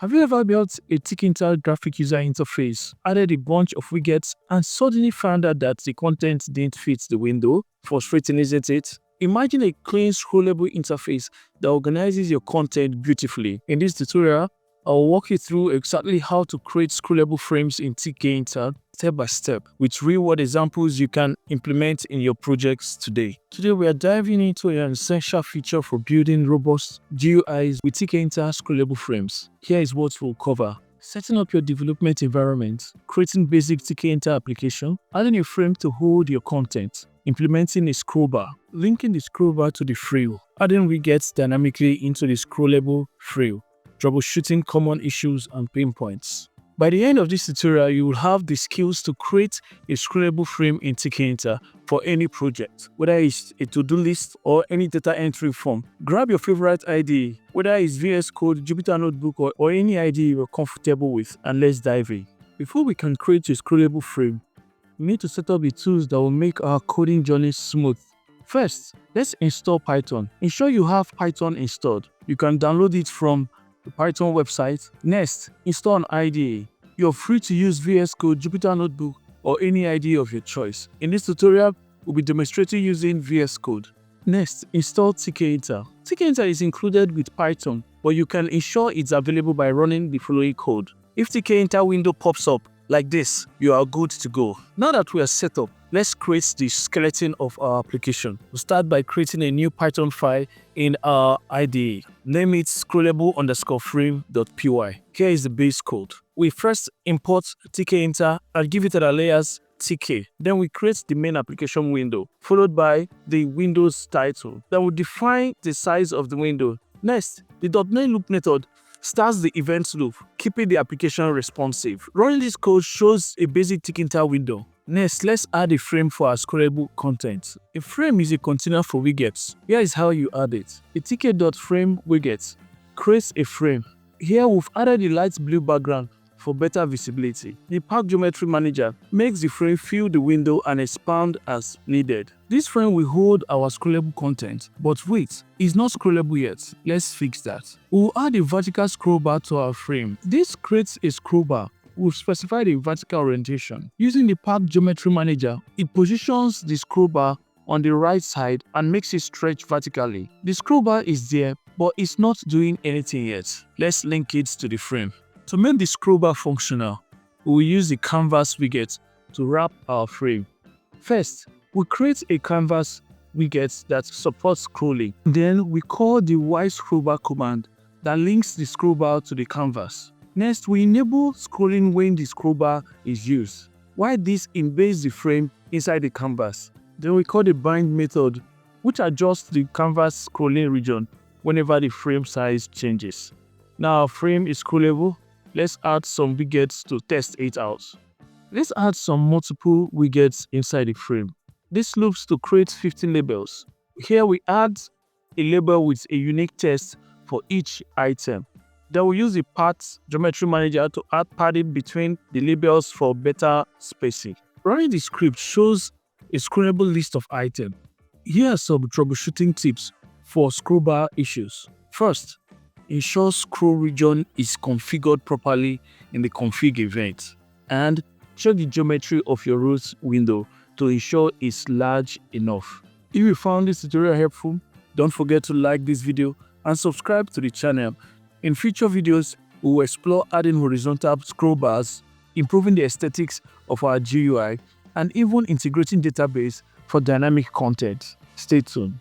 Have you ever built a Tkinter graphic user interface, added a bunch of widgets, and suddenly found out that the content didn't fit the window? Frustrating, isn't it? Imagine a clean, scrollable interface that organizes your content beautifully. In this tutorial, I'll walk you through exactly how to create scrollable frames in Tkinter step by step with real-world examples you can implement in your projects today. Today, we are diving into an essential feature for building robust GUIs with Tkinter scrollable frames. Here is what we'll cover: setting up your development environment, creating basic Tkinter application, adding a frame to hold your content, implementing a scroll bar, linking the scroll bar to the frame, adding widgets dynamically into the scrollable frame, troubleshooting common issues and pain points. By the end of this tutorial, you will have the skills to create a scrollable frame in Tkinter for any project, whether it's a to-do list or any data entry form. Grab your favorite IDE, whether it's VS Code, Jupyter Notebook, or any IDE you're comfortable with, and let's dive in. Before we can create a scrollable frame, we need to set up the tools that will make our coding journey smooth. First, let's install Python. Ensure you have Python installed. You can download it from the Python website. Next, install an IDE. You're free to use VS Code, Jupyter Notebook, or any IDE of your choice. In this tutorial, we'll be demonstrating using VS Code. Next, install Tkinter. Tkinter is included with Python, but you can ensure it's available by running the following code. If Tkinter window pops up like this, you are good to go. Now that we are set up, let's create the skeleton of our application. We'll start by creating a new Python file in our IDE. Name it scrollable_frame.py. Here is the base code. We first import Tkinter and give it an alias tk. Then we create the main application window, followed by the Windows title. Then we define the size of the window. Next, the .NET loop method starts the event loop, keeping the application responsive. Running this code shows a basic Tkinter window. Next, let's add a frame for our scrollable content. A frame is a container for widgets. Here is how you add it. A tk.frame widget creates a frame. Here we've added a light blue background for better visibility. The Pack Geometry Manager makes the frame fill the window and expand as needed. This frame will hold our scrollable content, but wait, it's not scrollable yet. Let's fix that. We'll add a vertical scroll bar to our frame. This creates a scroll bar. We've specified a vertical orientation. Using the Pack Geometry Manager, it positions the scroll bar on the right side and makes it stretch vertically. The scroll bar is there, but it's not doing anything yet. Let's link it to the frame. To make the scroll bar functional, we will use the canvas widget to wrap our frame. First, we create a canvas widget that supports scrolling. Then we call the Y-scrollbar command that links the scroll bar to the canvas. Next, we enable scrolling when the scroll bar is used, while this embeds the frame inside the canvas. Then we call the bind method, which adjusts the canvas scrolling region whenever the frame size changes. Now our frame is scrollable. Let's add some widgets to test it out. Let's add some multiple widgets inside the frame. This loops to create 15 labels. Here we add a label with a unique text for each item. Then we use the Path Geometry Manager to add padding between the labels for better spacing. Running the script shows a scrollable list of items. Here are some troubleshooting tips for scroll bar issues. First, ensure scroll region is configured properly in the config event, and check the geometry of your root window to ensure it's large enough. If you found this tutorial helpful, don't forget to like this video and subscribe to the channel. In future videos, we will explore adding horizontal scroll bars, improving the aesthetics of our GUI, and even integrating database for dynamic content. Stay tuned.